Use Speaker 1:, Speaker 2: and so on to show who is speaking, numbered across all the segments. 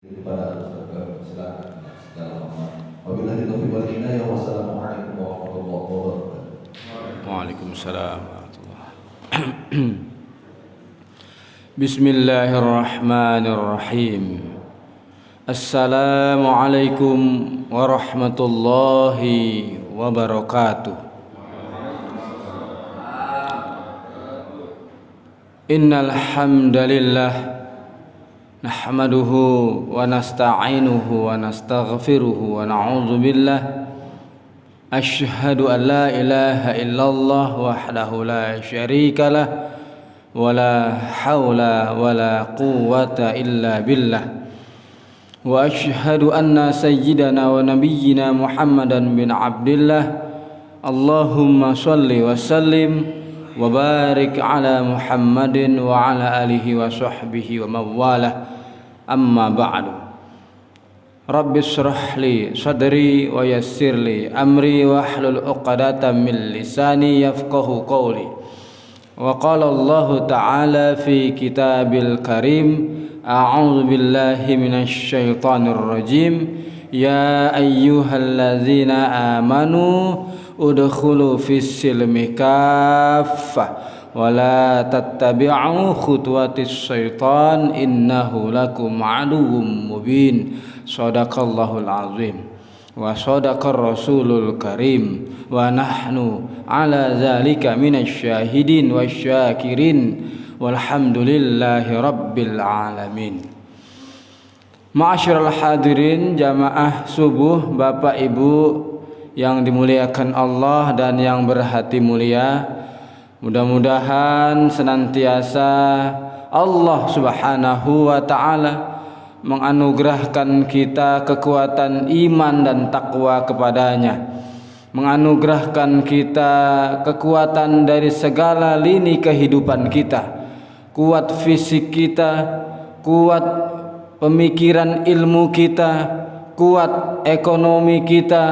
Speaker 1: kepada Ustaz, silakan secara hormat. Wabillahi taufiq wal hidayah. Wassalamualaikum warahmatullahi wabarakatuh.
Speaker 2: Waalaikumsalam warahmatullahi. Bismillahirrahmanirrahim. Assalamualaikum warahmatullahi wabarakatuh. Innal hamdalillah nahmaduhu wa nasta'inuhu wa nastaghfiruhu wa na'udzu billah asyhadu an la ilaha illallah wahdahu la syarika lah wa la haula wa la quwwata illa billah wa asyhadu anna sayyidana wa nabiyyina Muhammadan bin Abdillah. Allahumma shalli wa sallim wa barik ala Muhammadin wa ala alihi wa sahbihi wa mawalah. Amma ba'du. Rabbi shrah li sadri wa yassir li amri wa hlul 'uqdatam min lisani yafqahu qawli. Wa qala Allah ta'ala fi kitabil karim, a'udzu billahi minasy syaithanir rajim, ya ayyuhalladzina amanu udkhulu fis silmi kaffah wa la tattabi'u khutuwatis syaitan innahu lakum aduwwum mubin. Shadaqallahul azim wa shadaqar rasulul karim wa nahnu ala zalika minasy syahidin wasyakirin walhamdulillahi rabbil alamin. Ma'asyiral hadirin jamaah subuh, Bapak Ibu yang dimuliakan Allah dan yang berhati mulia, mudah-mudahan senantiasa Allah Subhanahu wa ta'ala menganugerahkan kita kekuatan iman dan takwa kepadanya, menganugerahkan kita kekuatan dari segala lini kehidupan kita, kuat fisik kita, kuat pemikiran ilmu kita, kuat ekonomi kita,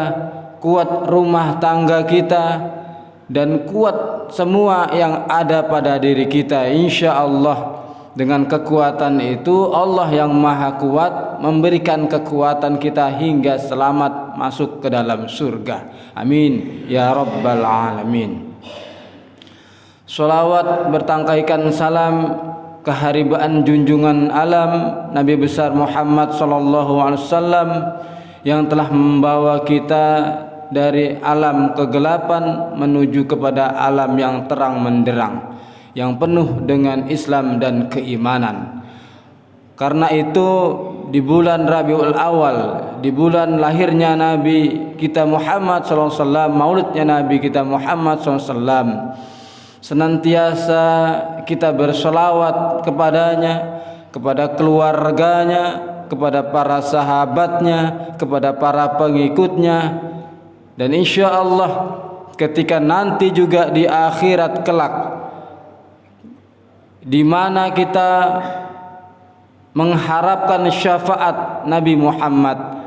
Speaker 2: kuat rumah tangga kita, dan kuat semua yang ada pada diri kita. Insya Allah dengan kekuatan itu Allah yang maha kuat memberikan kekuatan kita hingga selamat masuk ke dalam surga. Amin ya rabbal alamin. Salawat bertangkaikan salam keharibaan junjungan alam Nabi besar Muhammad sallallahu alaihi wasallam yang telah membawa kita dari alam kegelapan menuju kepada alam yang terang menderang, yang penuh dengan Islam dan keimanan. Karena itu di bulan Rabiul Awal, di bulan lahirnya Nabi kita Muhammad SAW, maulidnya Nabi kita Muhammad SAW, senantiasa kita berselawat kepadanya, kepada keluarganya, kepada para sahabatnya, kepada para pengikutnya. Dan insya Allah ketika nanti juga di akhirat kelak, di mana kita mengharapkan syafaat Nabi Muhammad,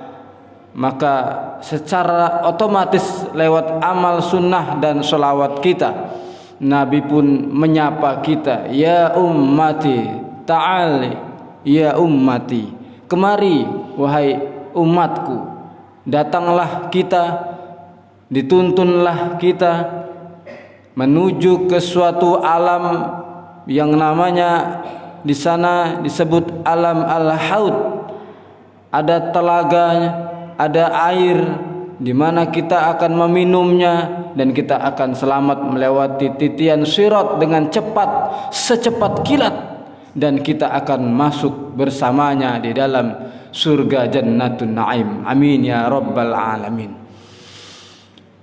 Speaker 2: maka secara otomatis lewat amal sunnah dan sholawat kita, Nabi pun menyapa kita, ya ummati ta'ali, ya ummati, kemari wahai umatku, datanglah kita, dituntunlah kita menuju ke suatu alam yang namanya di sana disebut alam al-haud. Ada telaganya, ada air di mana kita akan meminumnya dan kita akan selamat melewati titian sirat dengan cepat, secepat kilat, dan kita akan masuk bersamanya di dalam surga Jannatun Naim. Amin ya rabbal alamin.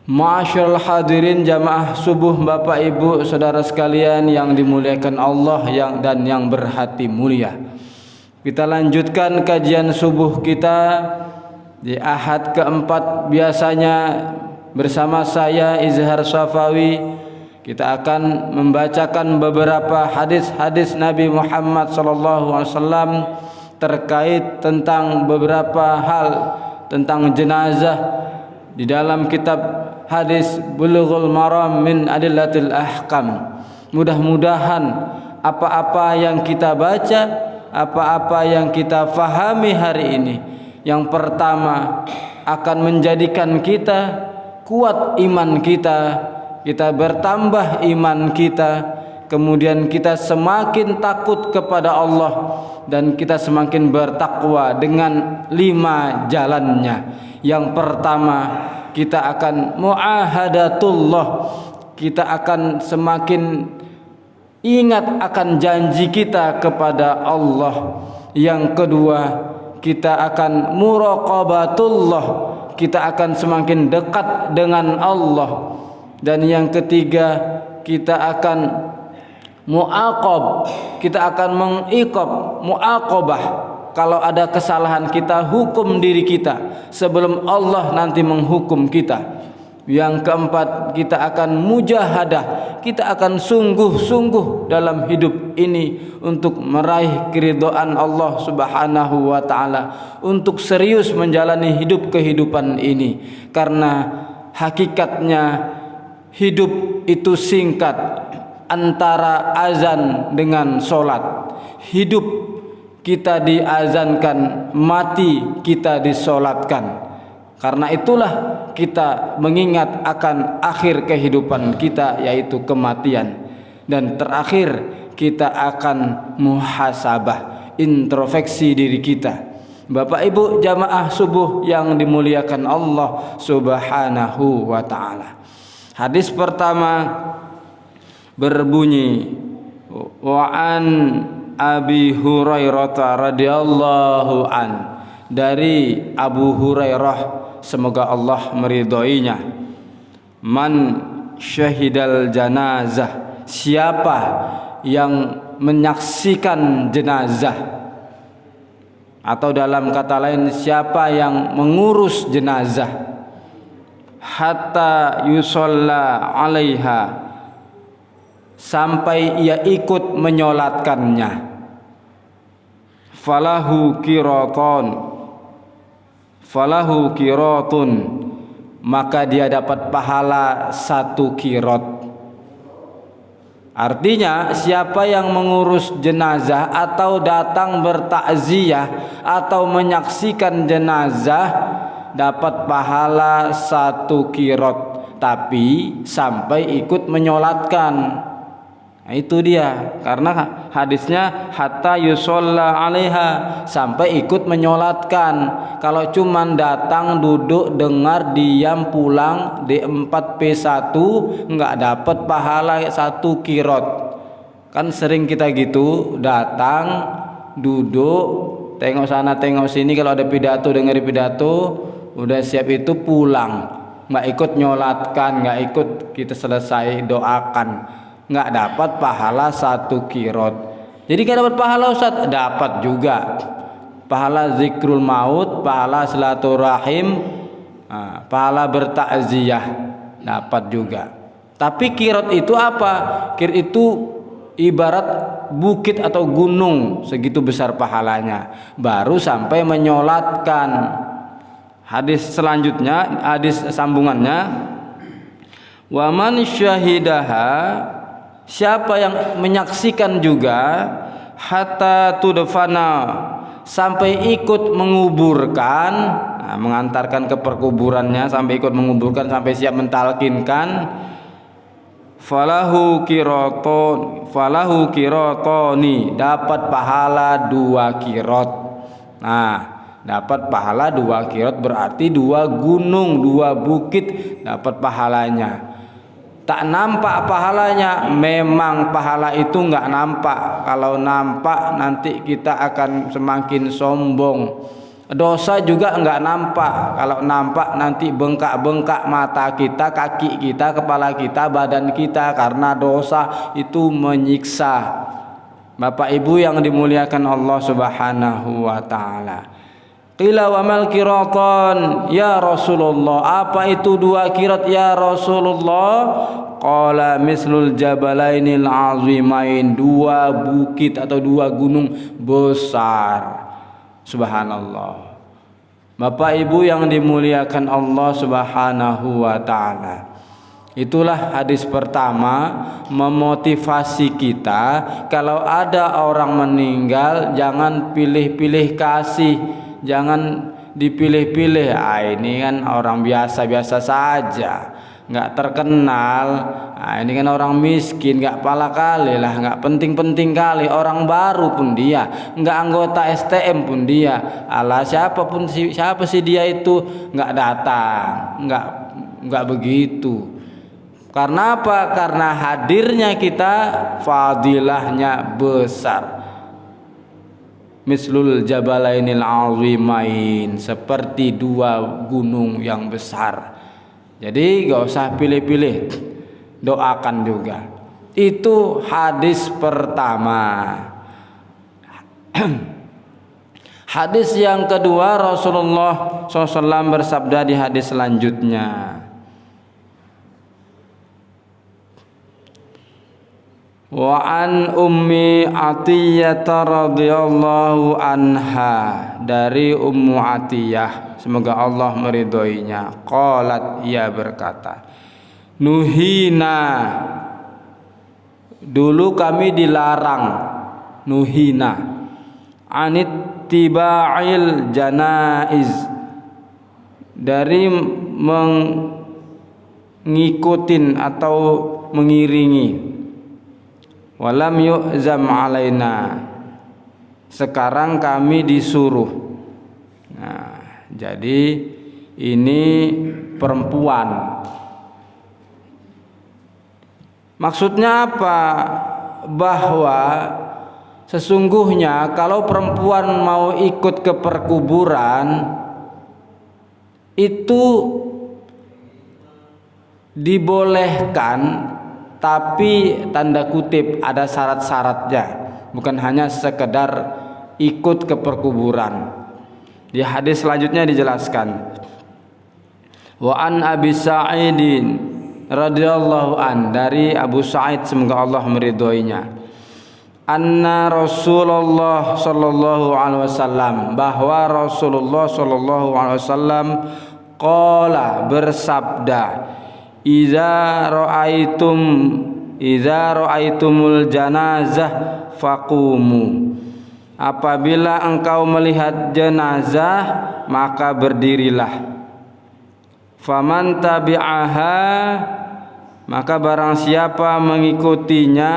Speaker 2: Ma'asyiral hadirin jamaah subuh, Bapak Ibu saudara sekalian yang dimuliakan Allah dan yang berhati mulia. Kita lanjutkan kajian subuh kita di Ahad keempat biasanya bersama saya Izhar Safawi. Kita akan membacakan beberapa hadis-hadis Nabi Muhammad SAW terkait tentang beberapa hal tentang jenazah di dalam kitab hadis Bulughul Maram min Adillatil Ahkam. Mudah-mudahan apa-apa yang kita baca, apa-apa yang kita fahami hari ini, yang pertama akan menjadikan kita kuat iman kita, kita bertambah iman kita, kemudian kita semakin takut kepada Allah dan kita semakin bertakwa dengan 5 jalannya. Yang pertama, kita akan muahadatullah, kita akan semakin ingat akan janji kita kepada Allah. Yang kedua, kita akan muraqabatullah, kita akan semakin dekat dengan Allah. Dan yang ketiga, kita akan muaqab, kita akan mengiqab, muaqabah. Kalau ada kesalahan kita hukum diri kita sebelum Allah nanti menghukum kita. Yang keempat, kita akan mujahadah, kita akan sungguh-sungguh dalam hidup ini untuk meraih keridhaan Allah Subhanahu wa taala, untuk serius menjalani kehidupan ini. Karena hakikatnya hidup itu singkat, antara azan dengan solat. Hidup kita diazankan, mati kita disolatkan. Karena itulah kita mengingat akan akhir kehidupan kita, yaitu kematian. Dan terakhir kita akan muhasabah, introspeksi diri kita. Bapak Ibu jamaah subuh yang dimuliakan Allah Subhanahu wa taala. Hadis pertama berbunyi, wa an Abi Hurairah radhiyallahu an, dari Abu Hurairah semoga Allah meridhoinya, man syahidal janazah, siapa yang menyaksikan jenazah, atau dalam kata lain siapa yang mengurus jenazah, hatta yusalla alaiha, sampai ia ikut menyolatkannya, falahu qiratun, maka dia dapat pahala 1 qirat. Artinya siapa yang mengurus jenazah atau datang bertakziah atau menyaksikan jenazah dapat pahala 1 qirat, tapi sampai ikut menyolatkan. Nah, itu dia, karena hadisnya hatta yusalla alaiha, sampai ikut menyolatkan. Kalau cuman datang, duduk, dengar, diam, pulang di 4P1 nggak dapat pahala 1 qirat. Kan sering kita gitu, datang, duduk, tengok sana tengok sini, kalau ada pidato dengar pidato, udah siap itu pulang, nggak ikut nyolatkan, nggak ikut kita selesai doakan, nggak dapat pahala 1 qirat. Jadi nggak dapat pahala Ustaz? Dapat juga pahala zikrul maut, pahala silaturahim, pahala bertakziah, dapat juga. Tapi qirat itu apa? Qirat itu ibarat bukit atau gunung, segitu besar pahalanya, baru sampai menyolatkan. Hadis selanjutnya, hadis sambungannya, wa man syahidaha, siapa yang menyaksikan juga, hatta tudfana, sampai ikut menguburkan, mengantarkan ke perkuburannya, sampai ikut menguburkan, sampai siap mentalkinkan, falahu qiratoni, dapat pahala 2 qirat. Nah, dapat pahala 2 qirat berarti 2 gunung, 2 bukit dapat pahalanya. Tak nampak pahalanya, memang pahala itu nggak nampak. Kalau nampak nanti kita akan semakin sombong. Dosa juga nggak nampak. Kalau nampak nanti bengkak-bengkak mata kita, kaki kita, kepala kita, badan kita, karena dosa itu menyiksa. Bapak Ibu yang dimuliakan Allah Subhanahu wa taala. Qila wa mal qiratan ya Rasulullah, apa itu 2 qirat ya Rasulullah? Qala mislul jabalainil azimain, 2 bukit atau 2 gunung besar. Subhanallah. Bapak Ibu yang dimuliakan Allah Subhanahu wa taala. Itulah hadis pertama memotivasi kita, kalau ada orang meninggal jangan pilih-pilih kasih, jangan dipilih-pilih. Ini kan orang biasa-biasa saja, nggak terkenal. Ini kan orang miskin, nggak pala kali lah, nggak penting-penting kali. Orang baru pun dia, nggak anggota STM pun dia. Alah, siapa sih dia itu, nggak datang, nggak begitu. Karena apa? Karena hadirnya kita fadilahnya besar. Mislul jabalainil azimain, seperti dua gunung yang besar. Jadi gak usah pilih-pilih, doakan juga. Itu hadis pertama. Hadis yang kedua, Rasulullah SAW bersabda di hadis selanjutnya, wa an ummi Atiyah radhiyallahu anha, dari Ummu Atiyah, semoga Allah meridhoinya, qalat, ia berkata, nuhina, dulu kami dilarang, nuhina, anit tiba'il janaiz, dari mengikutin atau mengiringi, walam yu'zam alaina, sekarang kami disuruh. Nah, jadi ini perempuan. Maksudnya apa? Bahwa sesungguhnya kalau perempuan mau ikut ke perkuburan itu dibolehkan, tapi tanda kutip ada syarat-syaratnya, bukan hanya sekedar ikut ke perkuburan. Di hadis selanjutnya dijelaskan, wa an Abi Sa'idin radhiyallahu an, dari Abu Sa'id semoga Allah meridhoinya, anna Rasulullah sallallahu alaihi wasallam, bahwa Rasulullah sallallahu alaihi wasallam qala, bersabda, Iza ra'aitumul janazah faqumu, apabila engkau melihat jenazah maka berdirilah. Faman tabi'aha, maka barang siapa mengikutinya,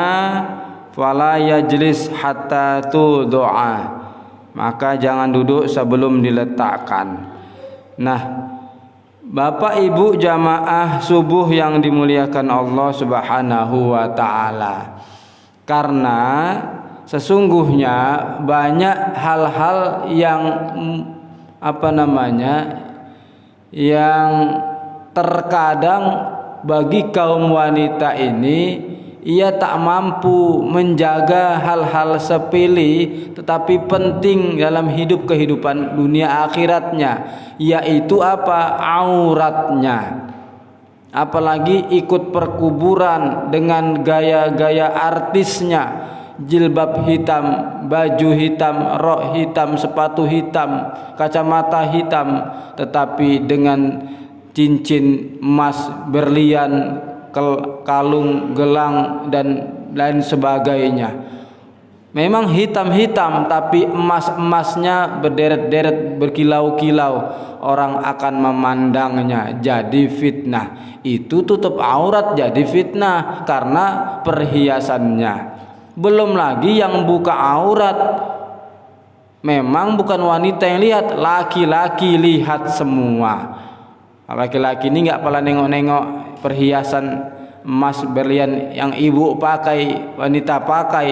Speaker 2: fala yajlis hatta tudu'a, maka jangan duduk sebelum diletakkan. Nah, Bapak Ibu jamaah subuh yang dimuliakan Allah Subhanahu wa taala, karena sesungguhnya banyak hal-hal yang yang terkadang bagi kaum wanita ini ia tak mampu menjaga hal-hal sepele tetapi penting dalam kehidupan dunia akhiratnya, yaitu apa? Auratnya. Apalagi ikut perkuburan dengan gaya-gaya artisnya, jilbab hitam, baju hitam, rok hitam, sepatu hitam, kacamata hitam, tetapi dengan cincin emas, berlian, kalung, gelang, dan lain sebagainya. Memang hitam-hitam, tapi emas-emasnya berderet-deret, berkilau-kilau. Orang akan memandangnya, jadi fitnah. Itu tutup aurat, jadi fitnah karena perhiasannya. Belum lagi yang buka aurat, memang bukan wanita yang lihat, laki-laki lihat semua. Laki-laki ini nggak pernah nengok-nengok perhiasan emas berlian yang ibu pakai, wanita pakai.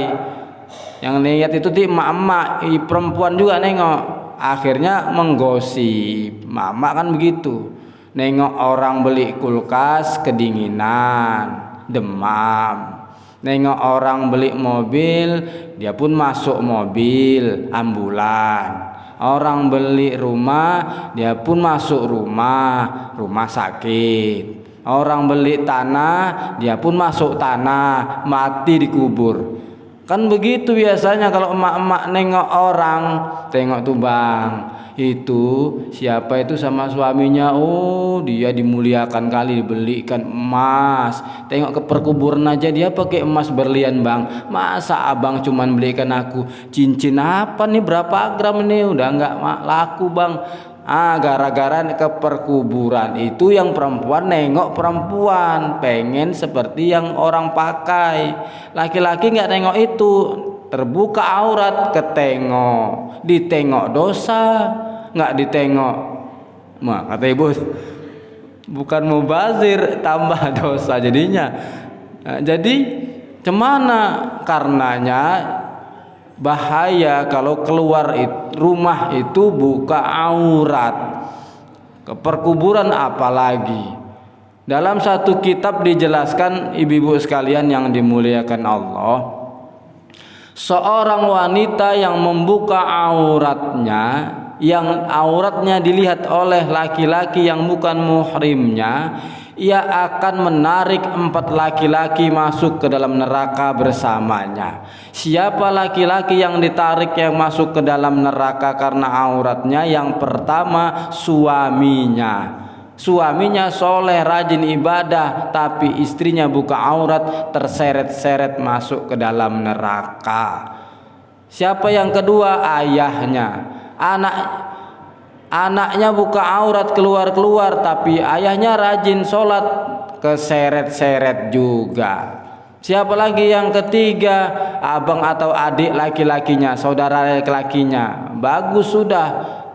Speaker 2: Yang lihat itu emak-emak, perempuan juga nengok. Akhirnya menggosip. Mama kan begitu. Nengok orang beli kulkas kedinginan, demam. Nengok orang beli mobil, dia pun masuk mobil, ambulan. Orang beli rumah, dia pun masuk rumah sakit. Orang beli tanah, dia pun masuk tanah, mati dikubur. Kan begitu biasanya kalau emak-emak nengok orang tengok tuh bang, itu siapa itu sama suaminya, oh dia dimuliakan kali, dibelikan emas. Tengok ke perkuburan aja dia pakai emas berlian bang, masa abang cuman belikan aku cincin apa nih, berapa gram nih, udah nggak laku bang. Gara-gara ke perkuburan itu yang perempuan nengok perempuan, pengen seperti yang orang pakai. Laki-laki nggak nengok itu, terbuka aurat, ketengok, ditengok dosa, nggak ditengok. Kata ibu, bukan mubazir, tambah dosa jadinya. Jadi cemana? Karenanya bahaya kalau keluar rumah itu buka aurat, ke perkuburan apalagi. Dalam satu kitab dijelaskan, ibu-ibu sekalian yang dimuliakan Allah, seorang wanita yang membuka auratnya, yang auratnya dilihat oleh laki-laki yang bukan muhrimnya, ia akan menarik 4 laki-laki masuk ke dalam neraka bersamanya. Siapa laki-laki yang ditarik yang masuk ke dalam neraka karena auratnya? Yang pertama, suaminya. Suaminya soleh, rajin ibadah, tapi istrinya buka aurat, terseret-seret masuk ke dalam neraka. Siapa yang kedua? Ayahnya. Anaknya buka aurat keluar-keluar, tapi ayahnya rajin sholat, keseret-seret juga. Siapa lagi yang ketiga? Abang atau adik laki-lakinya, saudara laki-lakinya, bagus sudah,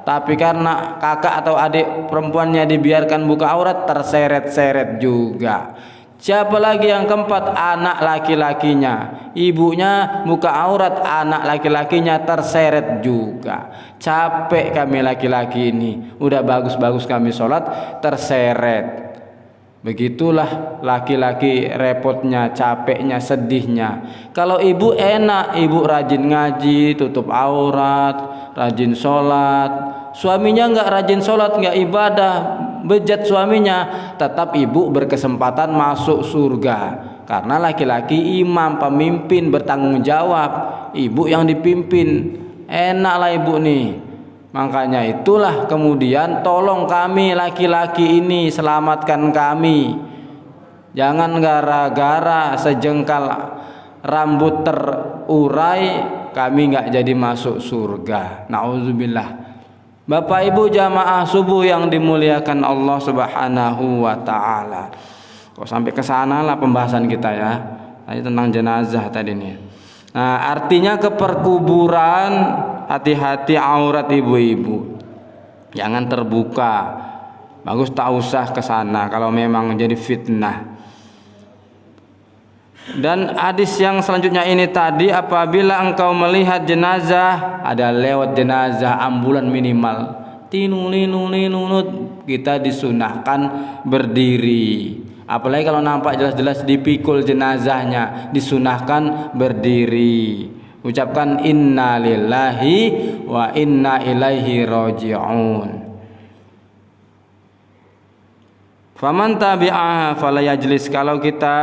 Speaker 2: tapi karena kakak atau adik perempuannya dibiarkan buka aurat, terseret-seret juga. Siapa lagi yang keempat? Anak laki-lakinya, ibunya buka aurat, anak laki-lakinya terseret juga. Capek kami laki-laki ini, udah bagus-bagus kami sholat, terseret. Begitulah laki-laki repotnya, capeknya, sedihnya. Kalau ibu enak, ibu rajin ngaji, tutup aurat, rajin sholat. Suaminya nggak rajin sholat, nggak ibadah, bejat suaminya, tetap ibu berkesempatan masuk surga. Karena laki-laki imam, pemimpin, bertanggung jawab, ibu yang dipimpin. Enaklah ibu nih. Makanya itulah kemudian tolong kami laki-laki ini, selamatkan kami. Jangan gara-gara sejengkal rambut terurai kami nggak jadi masuk surga. Nauzubillah. Bapak Ibu jamaah subuh yang dimuliakan Allah Subhanahu wa taala. Kok sampai ke sana lah pembahasan kita ya. Tadi tentang jenazah tadi nih. Nah, artinya ke perkuburan hati-hati aurat ibu-ibu. Jangan terbuka. Bagus tak usah ke sana kalau memang jadi fitnah. Dan hadis yang selanjutnya ini tadi, apabila engkau melihat jenazah, ada lewat jenazah ambulan minimal, tinunut, kita disunahkan berdiri. Apalagi kalau nampak jelas-jelas dipikul jenazahnya, disunahkan berdiri. Ucapkan inna lillahi wa inna ilaihi raji'un. Faman tabi'aha fala yajlis. Kalau kita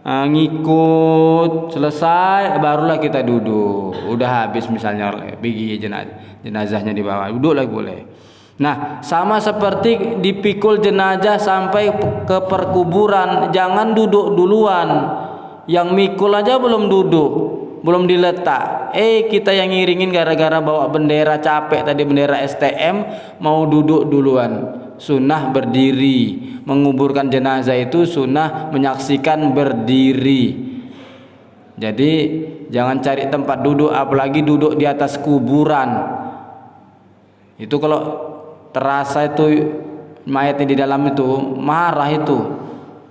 Speaker 2: ngikut selesai barulah kita duduk. Udah habis misalnya pergi jenazahnya dibawa, duduk lagi boleh. Nah, sama seperti dipikul jenazah sampai ke perkuburan, jangan duduk duluan. Yang mikul aja belum duduk, belum diletak. Kita yang ngiringin gara-gara bawa bendera capek tadi, bendera STM, mau duduk duluan. Sunnah berdiri, menguburkan jenazah itu sunnah menyaksikan berdiri. Jadi jangan cari tempat duduk, apalagi duduk di atas kuburan. Itu kalau terasa itu mayatnya di dalam itu marah, itu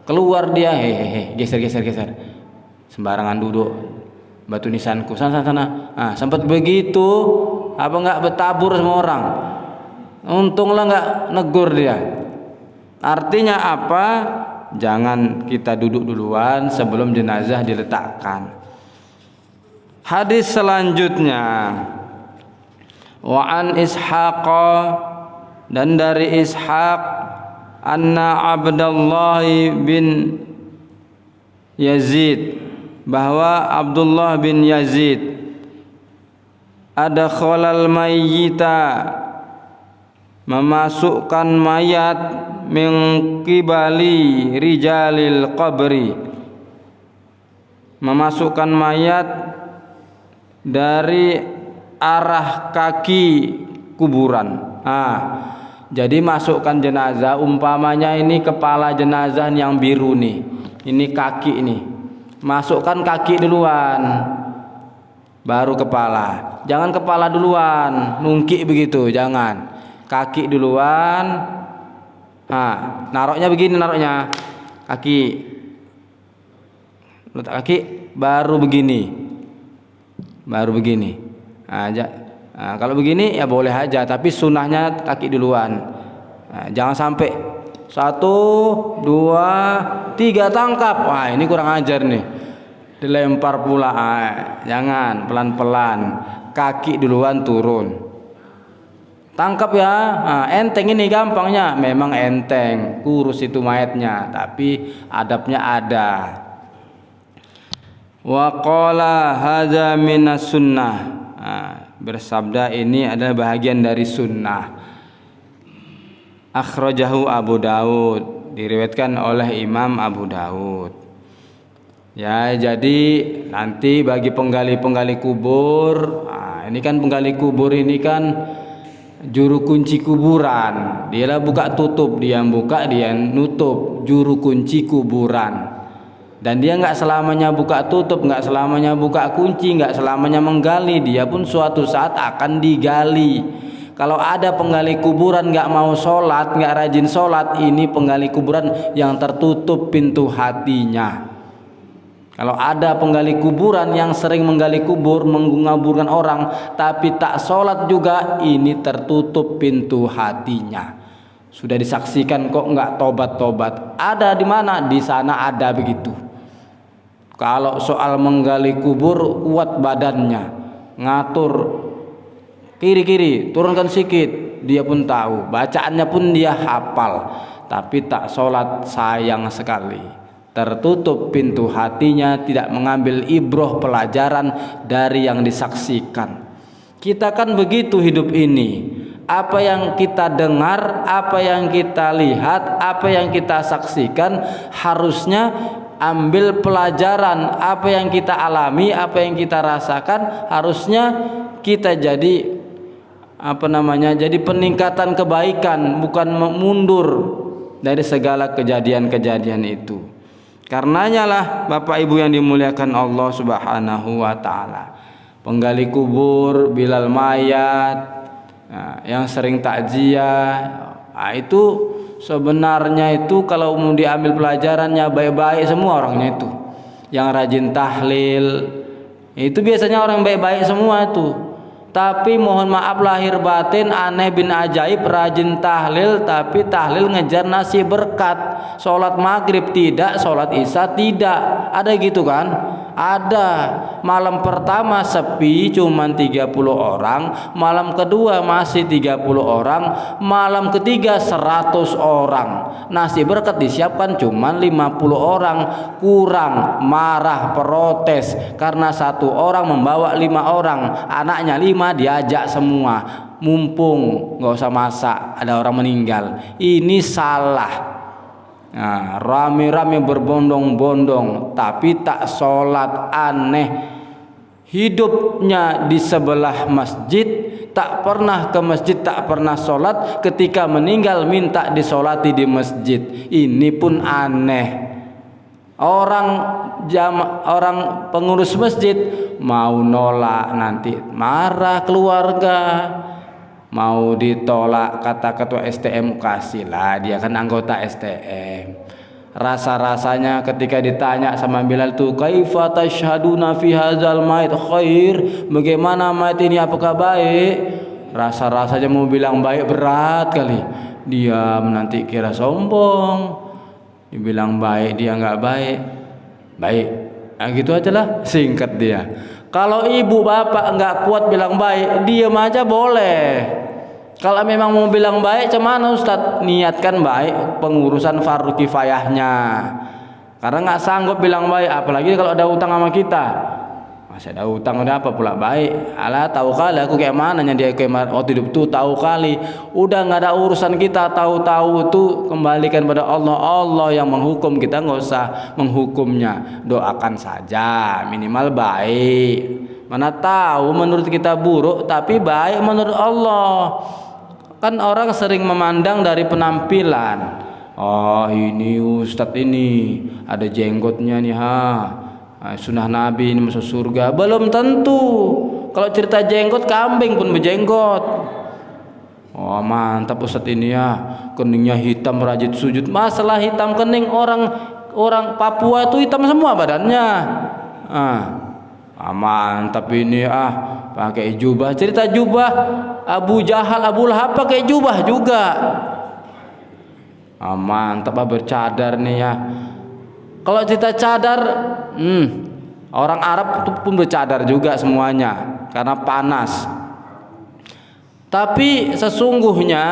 Speaker 2: keluar dia, geser, sembarangan duduk, batu nisanku, sana. Nah, sempat begitu, apa nggak bertabur sama orang. Untunglah nggak negur dia. Artinya apa? Jangan kita duduk duluan sebelum jenazah diletakkan. Hadis selanjutnya, wa an Ishaq, dan dari Ishaq, anna Abdullah bin Yazid, bahwa Abdullah bin Yazid adkhalal mayyita, memasukkan mayat, min qibali rijalil qabri, memasukkan mayat dari arah kaki kuburan. Jadi masukkan jenazah, umpamanya ini kepala jenazah yang biru nih, ini kaki nih, masukkan kaki duluan baru kepala, jangan kepala duluan nungkik begitu, jangan, kaki duluan. Naroknya begini, naroknya kaki, letak kaki baru begini, kalau begini ya boleh aja, tapi sunnahnya kaki duluan. Jangan sampai 1, 2, 3 tangkap, wah ini kurang ajar nih, dilempar pula. Jangan, pelan-pelan, kaki duluan turun, tangkap ya. Enteng ini gampangnya, memang enteng, kurus itu mayatnya, tapi adabnya ada. Wa qala hadza minas sunnah, bersabda ini adalah bahagian dari sunnah. Akhrajahu Abu Daud, diriwayatkan oleh Imam Abu Daud. Ya, jadi nanti bagi penggali-penggali kubur, ini kan penggali kubur ini kan juru kunci kuburan, dialah buka tutup, dia buka dia nutup, juru kunci kuburan. Dan dia nggak selamanya buka tutup, nggak selamanya buka kunci, nggak selamanya menggali, dia pun suatu saat akan digali. Kalau ada penggali kuburan nggak mau sholat, nggak rajin sholat, ini penggali kuburan yang tertutup pintu hatinya. Kalau ada penggali kuburan yang sering menggali kubur, menguburkan orang, tapi tak sholat juga, ini tertutup pintu hatinya. Sudah disaksikan kok nggak tobat-tobat. Ada di mana? Di sana ada begitu. Kalau soal menggali kubur, kuat badannya, ngatur kiri-kiri, turunkan sikit, dia pun tahu, bacaannya pun dia hafal, tapi tak sholat, sayang sekali. Tertutup pintu hatinya, tidak mengambil ibroh pelajaran dari yang disaksikan. Kita kan begitu hidup ini. Apa yang kita dengar, apa yang kita lihat, apa yang kita saksikan, harusnya ambil pelajaran. Apa yang kita alami, apa yang kita rasakan, harusnya kita jadi jadi peningkatan kebaikan, bukan mundur dari segala kejadian-kejadian itu. Karenanya lah Bapak Ibu yang dimuliakan Allah Subhanahu wa taala, penggali kubur, bilal mayat, yang sering takziah, itu sebenarnya itu kalau mau diambil pelajarannya baik-baik semua orangnya itu. Yang rajin tahlil itu biasanya orang baik-baik semua itu. Tapi mohon maaf lahir batin, aneh bin ajaib, rajin tahlil, tapi tahlil ngejar nasi berkat. Sholat maghrib tidak, sholat isya tidak. Ada gitu kan? Ada. Malam pertama sepi cuman 30 orang, malam kedua masih 30 orang, malam ketiga 100 orang. Nasi berkat disiapkan cuman 50 orang, kurang, marah, protes karena 1 orang membawa 5 orang, anaknya 5 diajak semua, mumpung nggak usah masak, ada orang meninggal. Ini salah. Rame-rame berbondong-bondong tapi tak sholat, aneh. Hidupnya di sebelah masjid, tak pernah ke masjid, tak pernah sholat, ketika meninggal minta disolati di masjid. Ini pun aneh. Orang pengurus masjid mau nolak, nanti marah keluarga. Mau ditolak kata ketua STM, kasihlah, dia kan anggota STM. Rasa-rasanya ketika ditanya sama Bilal tuh, kaifa tashhaduna fi hadzal mayit khair, bagaimana mayit ini apakah baik? Rasa-rasanya mau bilang baik berat kali. Diam, nanti kira sombong. Dibilang baik dia nggak baik. Baik, gitu aja lah, singkat dia. Kalau ibu bapak nggak kuat bilang baik, diam aja boleh. Kalau memang mau bilang baik, cuman Ustadz niatkan baik pengurusan fardu kifayahnya. Karena nggak sanggup bilang baik, apalagi kalau ada utang sama kita. Masih ada utang udah apa pula baik. Alah tahu kali aku kayak mananya dia kayak waktu hidup tuh tahu kali. Udah nggak ada urusan kita tahu-tahu tuh kembalikan pada Allah. Allah yang menghukum, kita nggak usah menghukumnya. Doakan saja minimal baik. Mana tahu menurut kita buruk tapi baik menurut Allah. Kan orang sering memandang dari penampilan. Oh ini ustadz ini ada jenggotnya nih sunnah Nabi ini masuk surga. Belum tentu. Kalau cerita jenggot, kambing pun berjenggot. Oh mantap ustadz ini ya, keningnya hitam rajin sujud. Masalah hitam kening, orang Papua itu hitam semua badannya. Mantap ini pakai jubah. Cerita jubah, Abu Jahal, Abu Lahab pakai jubah juga. Mantap bercadar nih ya. Kalau cerita cadar, orang Arab pun bercadar juga semuanya karena panas. Tapi sesungguhnya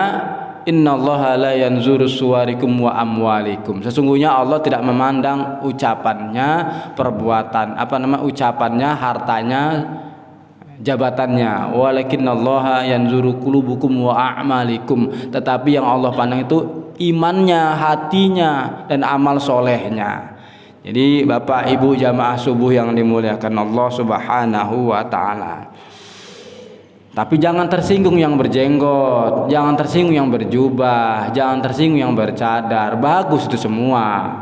Speaker 2: innallaha la yanzuru suwarikum wa amwalikum. Sesungguhnya Allah tidak memandang ucapannya, perbuatan, ucapannya, hartanya, jabatannya. Walakinallaha yanzuru qulubukum wa a'malikum. Tetapi yang Allah pandang itu imannya, hatinya, dan amal solehnya. Jadi Bapak Ibu jamaah subuh yang dimuliakan Allah Subhanahu wa taala. Tapi jangan tersinggung yang berjenggot, jangan tersinggung yang berjubah, jangan tersinggung yang bercadar. Bagus itu semua.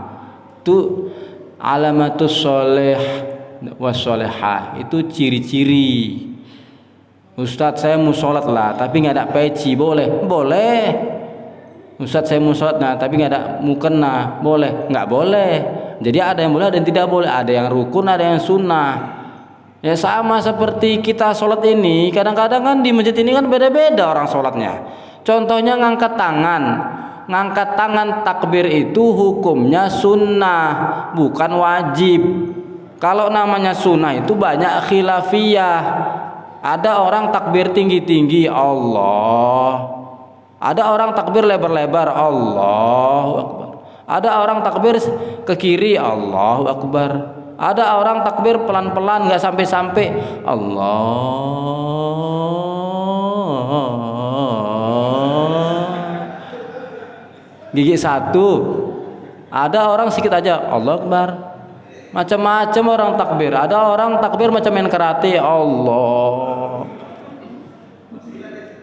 Speaker 2: Itu alamatus sholeh wassolehah. Itu ciri-ciri. Ustadz saya mau sholat lah, tapi nggak ada peci, boleh? Boleh. Ustadz saya mau sholat nah, tapi nggak ada mukena, boleh? Nggak boleh. Jadi ada yang boleh dan tidak boleh, ada yang rukun, ada yang sunnah. Ya sama seperti kita sholat ini, kadang-kadang kan di masjid ini kan beda-beda orang sholatnya. Contohnya ngangkat tangan takbir itu hukumnya sunnah, bukan wajib. Kalau namanya sunnah itu banyak khilafiyah. Ada orang takbir tinggi-tinggi Allah, ada orang takbir lebar-lebar Allahu Akbar. Ada orang takbir ke kiri Allahu Akbar. Ada orang takbir pelan-pelan nggak sampai-sampai Allah. Gigi satu. Ada orang sedikit aja Allahu Akbar. Macam-macam orang takbir. Ada orang takbir macam main karate Allah.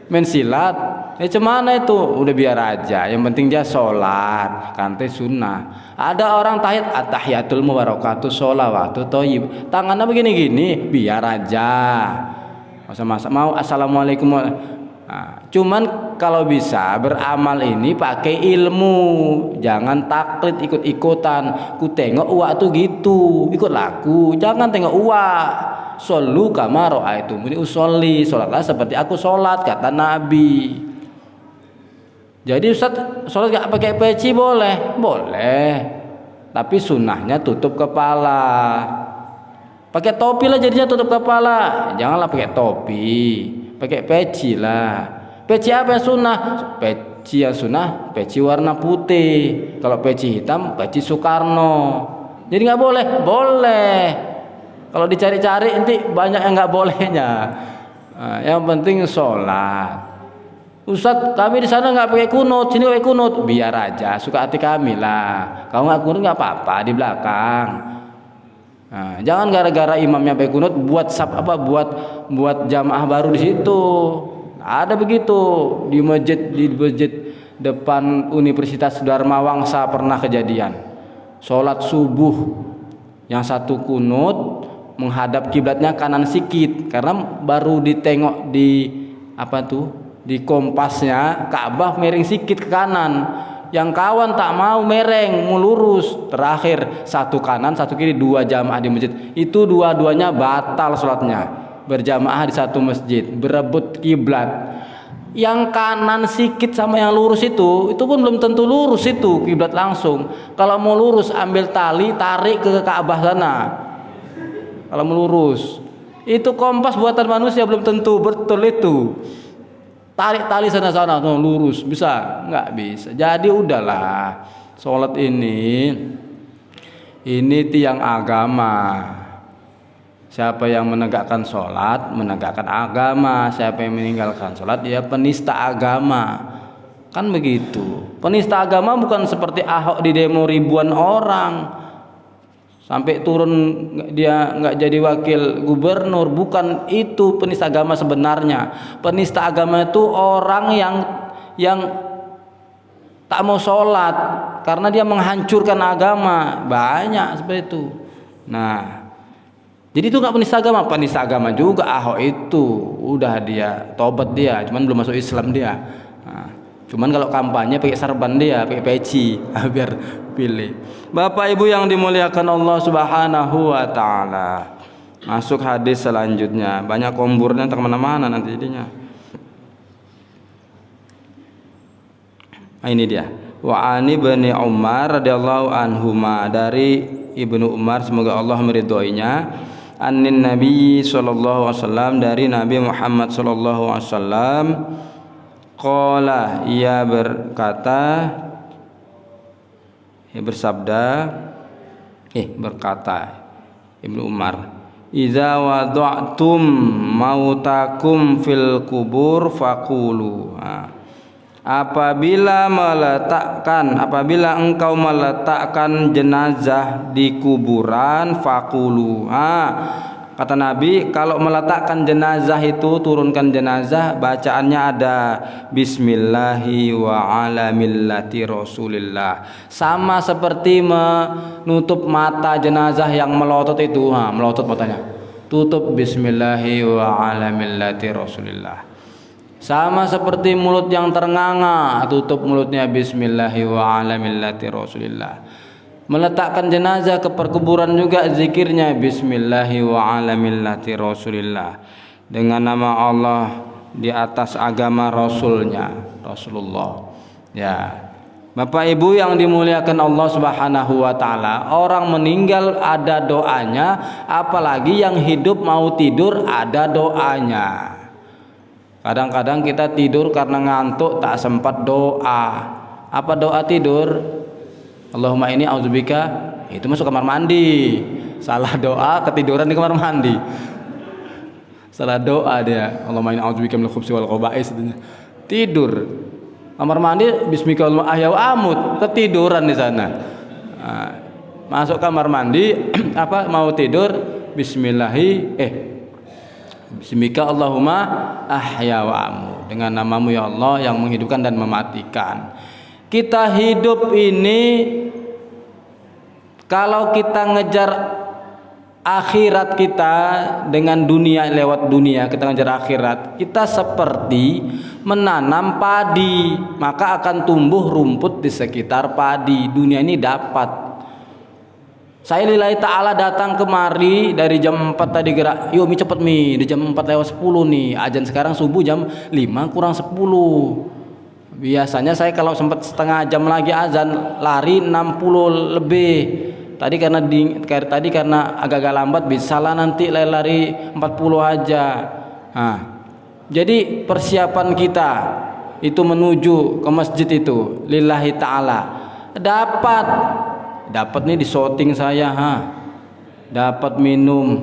Speaker 2: Main silat. Cemana itu udah biar aja, yang penting dia sholat kante sunnah. Ada orang tahiyat at-tahiyatul mubarakatuh sholawatu thayyib, tangannya begini-gini biar aja, masa-masa mau assalamualaikum. Cuman kalau bisa beramal ini pakai ilmu, jangan taklid ikut-ikutan. Ku tengok uak tuh gitu, ikut laku, jangan tengok uak. Shollu kama ra'aitumuni usolli, sholatlah seperti aku sholat kata Nabi. Jadi Ustaz sholat gak pakai peci boleh? Boleh. Tapi sunnahnya tutup kepala. Pakai topi lah jadinya tutup kepala. Janganlah pakai topi. Pakai peci lah. Peci apa yang sunnah? Peci yang sunnah, peci warna putih. Kalau peci hitam, peci Soekarno. Jadi gak boleh? Boleh. Kalau dicari-cari nanti banyak yang gak bolehnya. Yang penting sholat. Ustadz kami di sana nggak pakai kunut, sini pakai kunut, biar aja, suka hati kami lah. Kalau nggak kunut nggak apa-apa di belakang. Jangan gara-gara imamnya pakai kunut buat jamaah baru di situ. Ada begitu di masjid depan Universitas Dharma Wangsa pernah kejadian. Sholat subuh yang satu kunut menghadap kiblatnya kanan sikit karena baru ditengok di kompasnya Ka'bah miring sikit ke kanan. Yang kawan tak mau mereng, mau lurus. Terakhir satu kanan satu kiri, dua jamaah di masjid. Itu dua-duanya batal sholatnya. Berjamaah di satu masjid, berebut kiblat. Yang kanan sikit sama yang lurus itu pun belum tentu lurus itu kiblat langsung. Kalau mau lurus ambil tali tarik ke Ka'bah sana. Kalau mau lurus, itu kompas buatan manusia belum tentu betul itu. Tarik tali sana-sana lurus bisa? Nggak bisa. Jadi udahlah, sholat ini tiang agama. Siapa yang menegakkan sholat, menegakkan agama. Siapa yang meninggalkan sholat, dia penista agama. Kan begitu. Penista agama bukan seperti Ahok di demo ribuan orang sampai turun dia nggak jadi wakil gubernur. Bukan itu penista agama sebenarnya. Penista agama itu orang yang tak mau sholat karena dia menghancurkan agama. Banyak seperti itu. Nah, jadi itu nggak penista agama. Penista agama juga Ahok itu. Udah dia tobat dia, cuman belum masuk Islam dia. Nah, cuman kalau kampanye pakai sarban dia, pakai peci biar pilih. Bapak Ibu yang dimuliakan Allah Subhanahu wa taala. Masuk hadis selanjutnya. Banyak komburnya kemana-mana nanti jadinya. Nah, ini dia. Wa ani bani Umar radhiyallahu anhuma, dari Ibnu Umar semoga Allah meridhoinya. Anin Nabi sallallahu alaihi wasallam, dari Nabi Muhammad sallallahu alaihi wasallam. Qala, ia berkata, berkata Ibnu Umar, iza wada'tum mautakum fil kubur faqulu. Apabila engkau meletakkan jenazah di kuburan, faqulu. Kata Nabi, kalau meletakkan jenazah itu, turunkan jenazah, bacaannya ada Bismillahi wa ala millati Rasulillah. Sama seperti menutup mata jenazah yang melotot itu, melotot matanya. Tutup Bismillahi wa ala millati Rasulillah. Sama seperti mulut yang ternganga, tutup mulutnya Bismillahi wa ala millati Rasulillah. Meletakkan jenazah ke perkuburan juga zikirnya Bismillahi wa ala millati Rasulillah, dengan nama Allah di atas agama Rasulnya, Rasulullah. Ya, Bapak Ibu yang dimuliakan Allah Subhanahu wa taala, orang meninggal ada doanya, apalagi yang hidup mau tidur ada doanya. Kadang-kadang kita tidur karena ngantuk tak sempat doa. Apa doa tidur? Allahumma inni a'udzubika, itu masuk kamar mandi. Salah doa, ketiduran di kamar mandi. Salah doa dia. Allahumma inni a'udzubika minal khubsi wal khaba'is. Tidur. Kamar mandi bismika Allahumma ahya wa amut, ketiduran di sana. Masuk kamar mandi mau tidur Bismika Allahumma ahya wa amut, dengan namamu ya Allah yang menghidupkan dan mematikan. Kita hidup ini, kalau kita ngejar akhirat kita dengan dunia, lewat dunia kita ngejar akhirat, kita seperti menanam padi, maka akan tumbuh rumput di sekitar padi. Dunia ini dapat. Saya lillahi ta'ala datang kemari dari jam 4 tadi gerak. Yuk cepet di jam 4:10 nih. Azan sekarang subuh jam 5 kurang 10. Biasanya saya kalau sempat setengah jam lagi azan lari 60 lebih. Tadi karena agak-agak lambat, bisalah nanti lari 40 aja. Jadi persiapan kita itu menuju ke masjid itu lillahi ta'ala. Dapat nih di shooting saya, dapat minum.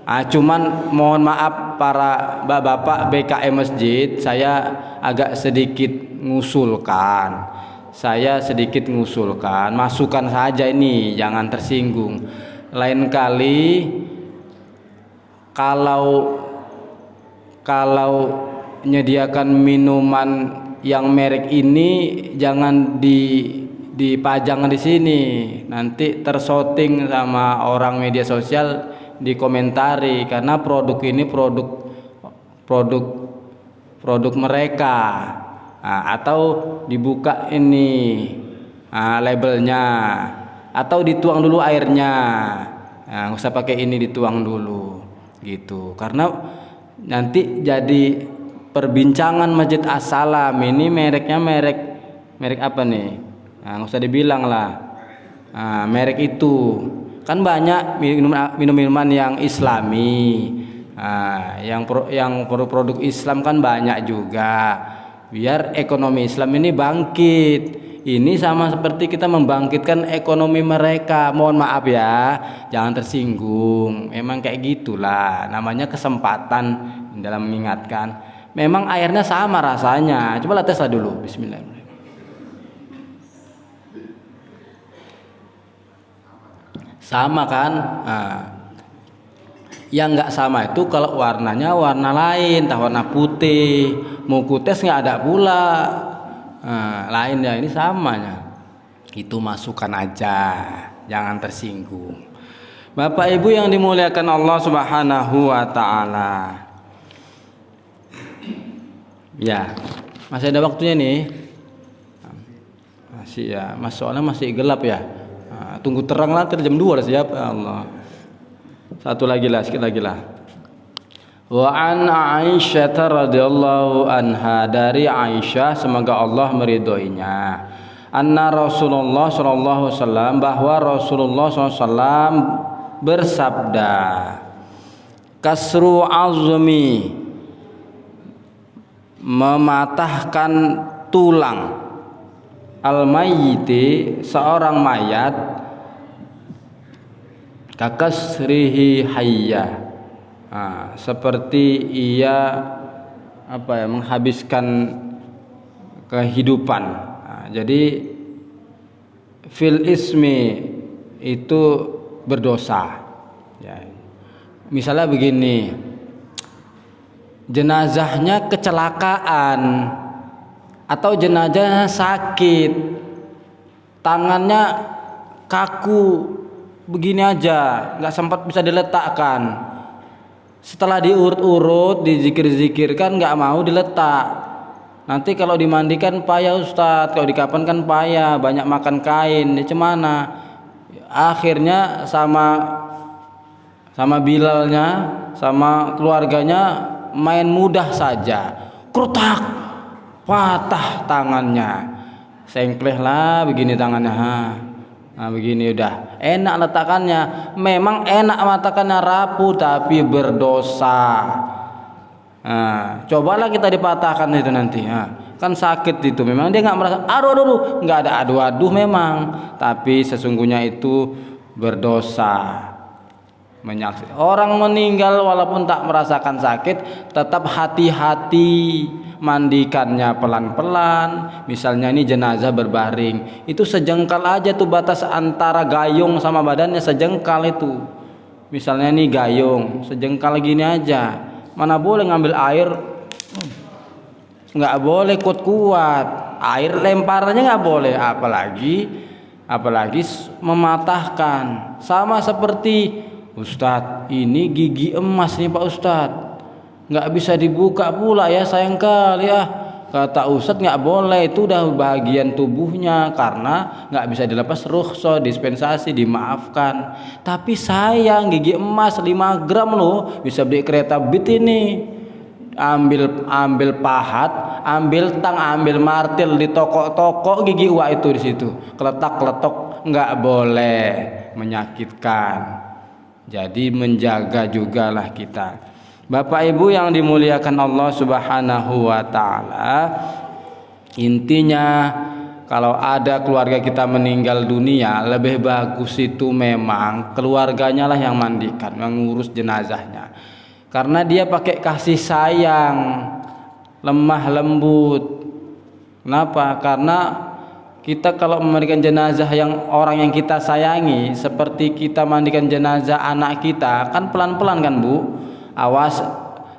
Speaker 2: Cuman mohon maaf para bapak BKM masjid, saya agak sedikit ngusulkan. Masukan saja ini, jangan tersinggung. Lain kali kalau menyediakan minuman yang merek ini jangan dipajang di sini, nanti tershooting sama orang media sosial, dikomentari, karena produk ini produk mereka. Atau dibuka ini labelnya, atau dituang dulu airnya. Nggak usah pakai ini, dituang dulu gitu, karena nanti jadi perbincangan Masjid As-Salam. Ini mereknya merek apa nih? Nggak usah dibilang lah. Merek itu kan banyak minuman yang islami. Yang produk Islam kan banyak juga. Biar ekonomi Islam ini bangkit. ini sama seperti kita membangkitkan ekonomi mereka. Mohon maaf ya, jangan tersinggung. Memang kayak gitulah, namanya kesempatan dalam mengingatkan. Memang airnya sama rasanya. Coba teslah dulu. Bismillahirrahmanirrahim. Sama kan? Nah, yang nggak sama itu kalau warnanya warna lain, entah warna putih, mau kutes nggak ada pula. Nah, lainnya ini samanya. Itu masukan aja, jangan tersinggung. Bapak Ibu yang dimuliakan Allah Subhanahu wa taala. Ya, masih ada waktunya nih. Masih ya, soalnya masih gelap ya. Nah, tunggu terang lah, jam 2 udah siap. Ya Allah. Satu lagi lah, sedikit lagi lah. Wa an Aisyah radhiyallahu anha, dari Aisyah semoga Allah meridhoinya. Anna Rasulullah sallallahu alaihi wasallam, bahwa Rasulullah sallallahu alaihi wasallam bersabda, kasru azmi, mematahkan tulang, al-mayyiti, seorang mayat, kakasrihi hayya, seperti ia menghabiskan kehidupan. Jadi fil ismi itu berdosa ya. Misalnya begini, jenazahnya kecelakaan atau jenazahnya sakit, tangannya kaku begini aja, nggak sempat bisa diletakkan. Setelah diurut-urut, dizikir-zikirkan, nggak mau diletak. Nanti kalau dimandikan payah Ustadz, kalau dikapankan payah, banyak makan kain, ya cemana? Akhirnya sama Bilalnya, sama keluarganya main mudah saja, krutak, patah tangannya, sengkleh lah begini tangannya. Nah begini udah enak letakannya, memang enak matakannya, rapuh tapi berdosa. Nah, cobalah kita dipatahkan itu nanti, kan sakit itu. Memang dia nggak merasa aduh, nggak ada aduh memang, tapi sesungguhnya itu berdosa. Menyaksikan orang meninggal walaupun tak merasakan sakit, tetap hati-hati, mandikannya pelan-pelan. Misalnya ini jenazah berbaring, itu sejengkal aja tuh batas antara gayung sama badannya, sejengkal itu. Misalnya ini gayung sejengkal gini aja, mana boleh ngambil air, nggak boleh kuat-kuat, air lemparannya nggak boleh, apalagi mematahkan. Sama seperti Ustadz, ini gigi emas nih Pak Ustadz, nggak bisa dibuka pula ya, sayang kali ya. Kata Ustadz nggak boleh, itu udah bagian tubuhnya, karena nggak bisa dilepas, rukhsah, dispensasi, dimaafkan. Tapi sayang, gigi emas 5 gram loh, bisa beli kereta Beat ini. Ambil pahat, ambil tang, ambil martil di toko-toko gigi uak itu di situ, keletak-keletok, nggak boleh, menyakitkan. Jadi menjaga jugalah kita. Bapak Ibu yang dimuliakan Allah Subhanahu wa taala, intinya kalau ada keluarga kita meninggal dunia, lebih bagus itu memang keluarganya lah yang mandikan, mengurus jenazahnya. Karena dia pakai kasih sayang, lemah lembut. Kenapa? Karena kita kalau memandikan jenazah orang yang kita sayangi, seperti kita mandikan jenazah anak kita, kan pelan-pelan kan Bu. Awas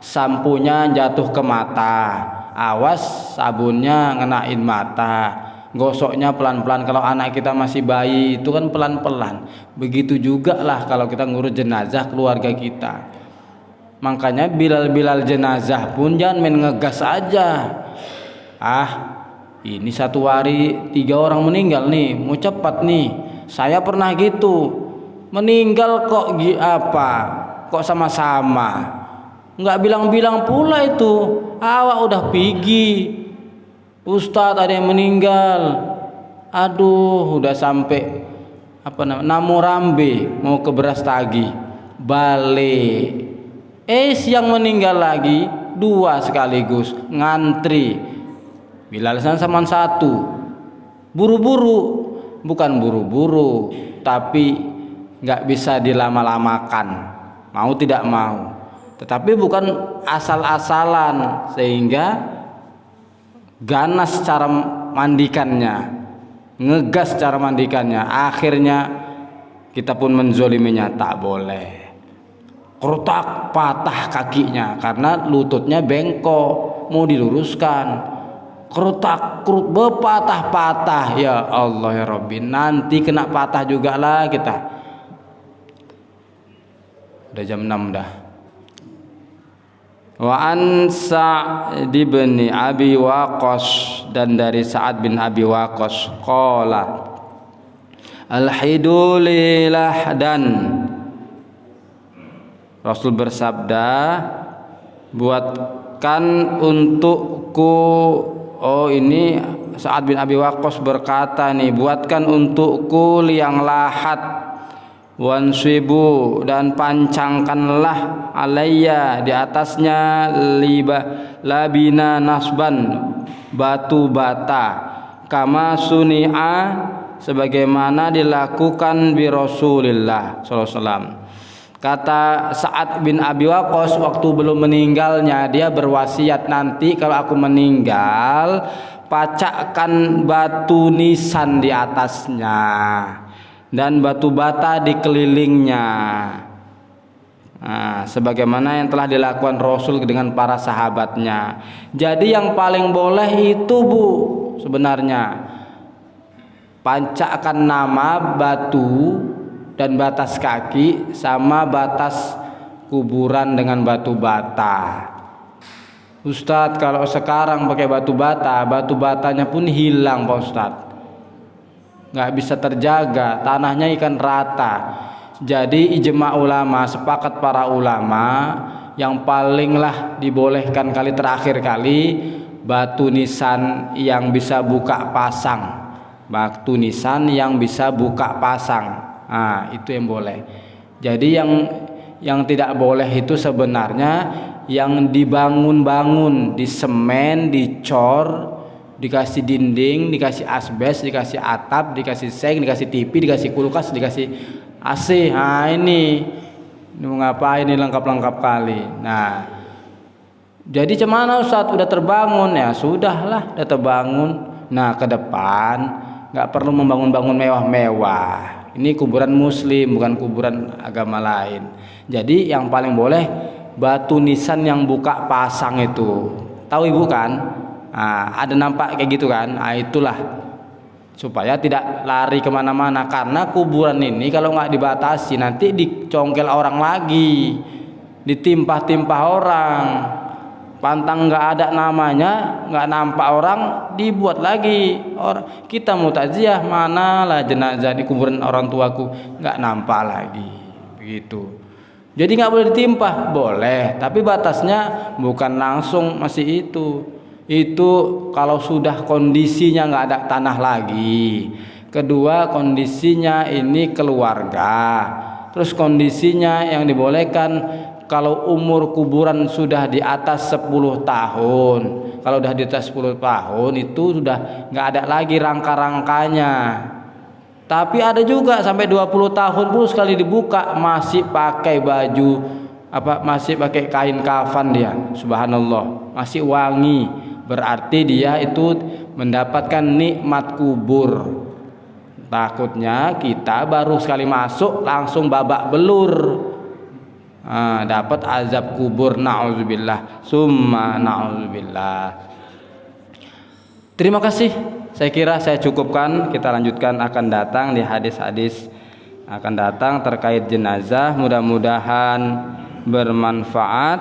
Speaker 2: sampunya jatuh ke mata, awas sabunnya ngenain mata, gosoknya pelan-pelan. Kalau anak kita masih bayi itu kan pelan-pelan. Begitu juga lah kalau kita ngurus jenazah keluarga kita. Makanya Bilal jenazah pun jangan main ngegas aja. Ini satu hari 3 orang meninggal nih, mau cepat nih. Saya pernah gitu, meninggal kok sama-sama, nggak bilang-bilang pula itu. Awak udah pergi, Ustadz ada yang meninggal, aduh udah sampai Namurambe mau ke Brastagi, balik. Yang meninggal lagi 2 sekaligus ngantri. Bilal sama 1, Buru-buru, bukan buru-buru, tapi nggak bisa dilama-lamakan, mau tidak mau. Tetapi bukan asal-asalan sehingga ganas cara mandikannya, ngegas cara mandikannya, akhirnya kita pun menzoliminya. Tak boleh. Kerutak, patah kakinya karena lututnya bengkok, mau diluruskan. Kerutak, berpatah-patah, ya Allah ya Rabbi, nanti kena patah juga lah kita. Udah jam 6 dah. Wa an Sa'd bin Abi Waqqas, dan dari Sa'ad bin Abi Waqqas qala alhidu lahdan, Rasul bersabda, buatkan untukku, ini Sa'ad bin Abi Waqqas berkata nih, buatkan untukku liang lahat, wansibu, dan pancangkanlah alayya, di atasnya, labina nasban, batu bata, kama suni'a, sebagaimana dilakukan bi Rasulillah sallallahu alaihi wasallam. Kata Sa'ad bin Abi Waqqas waktu belum meninggalnya, dia berwasiat, nanti kalau aku meninggal pacakkan batu nisan di atasnya dan batu bata di kelilingnya. Nah, sebagaimana yang telah dilakukan Rasul dengan para sahabatnya. Jadi yang paling boleh itu, Bu, sebenarnya pancakkan nama, batu dan batas kaki sama batas kuburan dengan batu bata. Ustadz, kalau sekarang pakai batu batanya pun hilang Pak Ustadz, nggak bisa terjaga, tanahnya ikan rata. Jadi ijma ulama, sepakat para ulama, yang palinglah dibolehkan kali terakhir kali batu nisan yang bisa buka pasang, batu nisan yang bisa buka pasang. Nah, itu yang boleh. Jadi yang tidak boleh itu sebenarnya yang dibangun-bangun, di semen, dicor, dikasih dinding, dikasih asbes, dikasih atap, dikasih seng, dikasih TV, dikasih kulkas, dikasih AC. Nah, ini mau ngapain, ini lengkap-lengkap kali. Nah, jadi cuman Ustadz udah terbangun, ya sudahlah, udah terbangun. Nah, ke depan nggak perlu membangun-bangun mewah-mewah. Ini kuburan muslim, bukan kuburan agama lain. Jadi yang paling boleh batu nisan yang buka pasang itu. Tahu Ibu kan? Nah, ada nampak kayak gitu kan? Nah, itulah supaya tidak lari kemana-mana. Karena kuburan ini kalau nggak dibatasi nanti dicongkel orang lagi, ditimpah-timpah orang. Pantang nggak ada namanya, nggak nampak orang, dibuat lagi. Orang kita mau takziah, manalah jenazah di kuburan orang tuaku, nggak nampak lagi, begitu. Jadi nggak boleh ditimpah, boleh, tapi batasnya bukan langsung masih itu. Itu kalau sudah kondisinya nggak ada tanah lagi. Kedua, kondisinya ini keluarga. Terus kondisinya yang dibolehkan, kalau umur kuburan sudah di atas 10 tahun. Kalau sudah di atas 10 tahun itu sudah nggak ada lagi rangka-rangkanya. Tapi ada juga sampai 20 tahun pun sekali dibuka masih pakai baju masih pakai kain kafan dia. Subhanallah, masih wangi. Berarti dia itu mendapatkan nikmat kubur. Takutnya kita baru sekali masuk langsung babak belur. Dapat azab kubur, na'udzubillah, summa na'udzubillah. Terima kasih. Saya kira saya cukupkan. Kita lanjutkan akan datang di hadis-hadis akan datang terkait jenazah. Mudah-mudahan bermanfaat,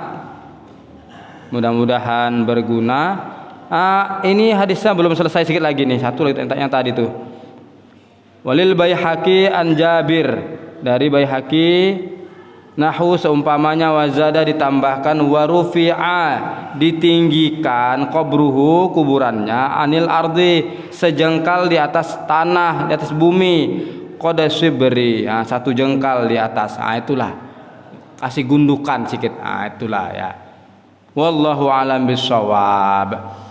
Speaker 2: mudah-mudahan berguna. Ini hadisnya belum selesai, sedikit lagi nih, satu lagi yang tadi tuh. Walil Baihaqi an Jabir, dari Baihaqi nahu seumpamanya, wazada ditambahkan, warufi'a ditinggikan, qabruhu kuburannya, anil ardi sejengkal di atas tanah, di atas bumi, qadasibri, satu jengkal di atas. Itulah, kasih gundukan sedikit. Itulah ya. Wallahu a'lam bishawab.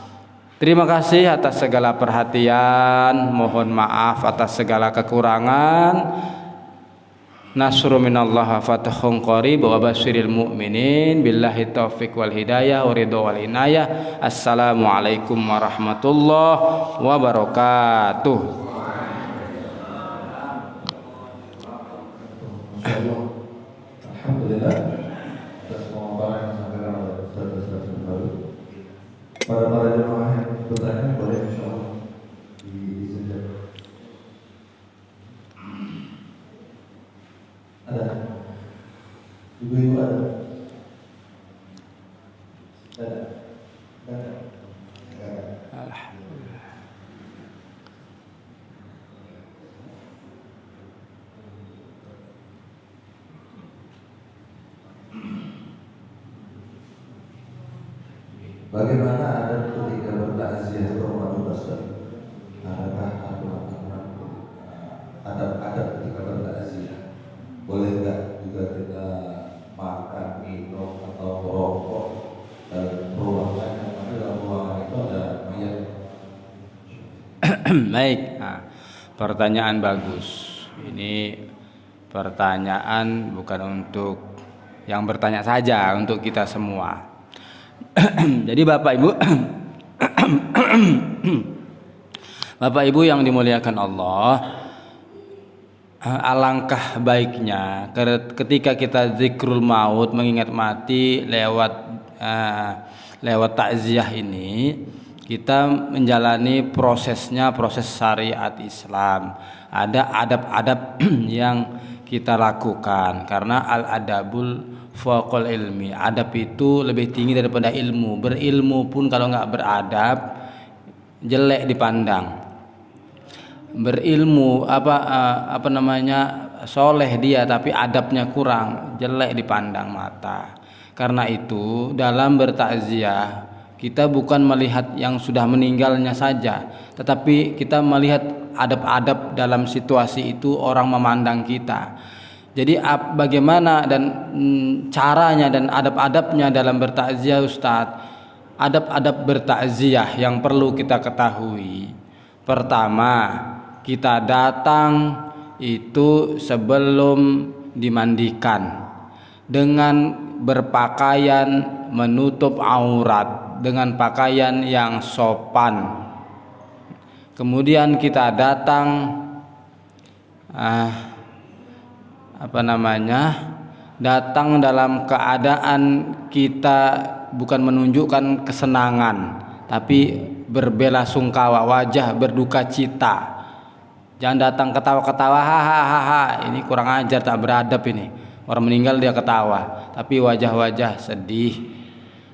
Speaker 2: Terima kasih atas segala perhatian, mohon maaf atas segala kekurangan. Nasrun minallah fathun qarib wa basyiril mu'minin billahi taufiq wal hidayah wa ridha wal inayah. Assalamualaikum warahmatullahi wabarakatuh.
Speaker 1: Alhamdulillah atas pemaparan yang disampaikan oleh Ustaz baru. Para jemaah yang bertanya boleh insyaallah diizinkan. Ada? Ibu-ibu ada? Ada? Ada?
Speaker 2: Alhamdulillah.
Speaker 1: Bagaimana adab ketika bertakziah Ramadan Ustaz? Adakah aturan adab ketika bertakziah? Boleh nggak juga kita makan, minum atau merokok dalam ruangan yang mana dalam ruangan itu ada mayat?
Speaker 2: Baik, nah, pertanyaan bagus. Ini pertanyaan bukan untuk yang bertanya saja, untuk kita semua. Jadi Bapak Ibu Bapak Ibu yang dimuliakan Allah, alangkah baiknya ketika kita zikrul maut, mengingat mati lewat takziah ini, kita menjalani prosesnya, proses syariat Islam. Ada adab-adab yang kita lakukan, karena al-adabul faqal ilmi. Adab itu lebih tinggi daripada ilmu. Berilmu pun kalau nggak beradab jelek dipandang. Berilmu soleh dia tapi adabnya kurang, jelek dipandang mata. Karena itu dalam bertakziah kita bukan melihat yang sudah meninggalnya saja, tetapi kita melihat adab-adab dalam situasi itu orang memandang kita. Jadi bagaimana dan caranya dan adab-adabnya dalam bertakziah Ustadz? Adab-adab bertakziah yang perlu kita ketahui. Pertama, kita datang itu sebelum dimandikan dengan berpakaian menutup aurat, dengan pakaian yang sopan. Kemudian kita datang datang dalam keadaan kita bukan menunjukkan kesenangan, tapi berbelasungkawa, wajah berduka cita. Jangan datang ketawa-ketawa, hahaha, ini kurang ajar, tak beradab ini. Orang meninggal dia ketawa, tapi wajah-wajah sedih.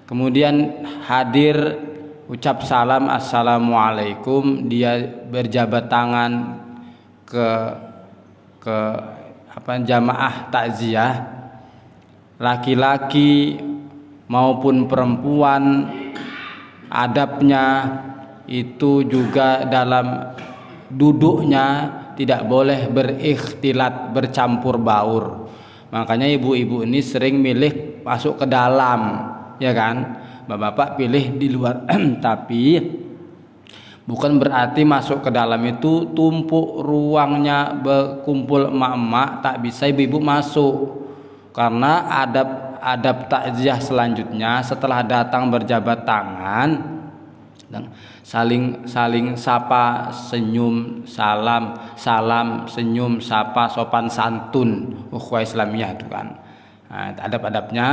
Speaker 2: Kemudian hadir, ucap salam, assalamualaikum, dia berjabat tangan ke jamaah takziah, laki-laki maupun perempuan. Adabnya itu juga dalam duduknya tidak boleh berikhtilat, bercampur baur. Makanya ibu-ibu ini sering milih masuk ke dalam, ya kan? Bapak-bapak pilih di luar. Tapi bukan berarti masuk ke dalam itu tumpuk ruangnya, berkumpul emak-emak, tak bisa ibu-ibu masuk. Karena adab takziah selanjutnya setelah datang berjabat tangan dan saling sapa, senyum, salam, senyum, sapa, sopan santun, ukhuwah Islamiyah itu kan. Nah, adab-adabnya